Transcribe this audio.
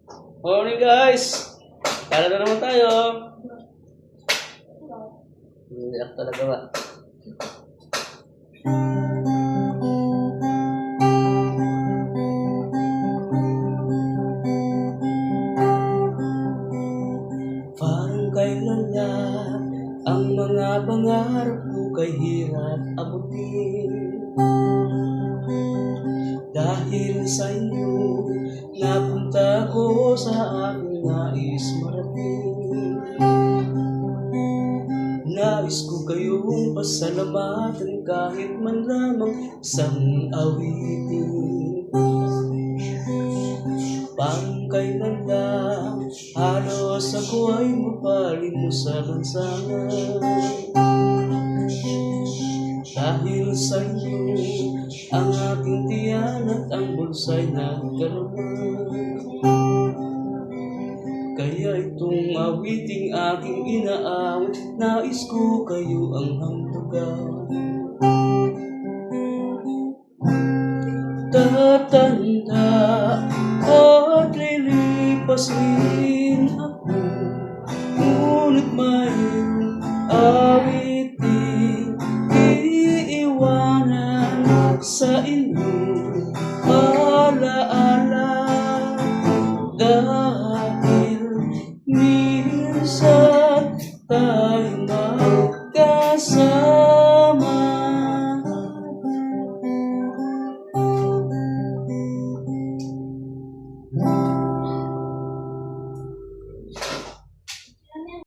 Morning guys! Kala na naman tayo. Hindi talaga ba? Parang kailan na ang mga pangarap ko kay hirap abutin. Dahil sa inyo, napunta ko sa aking nais marating. Nais ko kayong pasalamatan kahit man lamang isang awitin. Parang kailan lang, halos ako ay mapalim mo sa lansangan. Dahil sa inyo, ang aking tiyan at ang bulsa'y nagkaroon. Kaya itong awiting aking inaawit, nais ko kayo ang hambugan. Tatanda at lilipas rin ako, ngunit may awiting iiwanan sa inyo. Alaala dahil minsan tayo magkasama.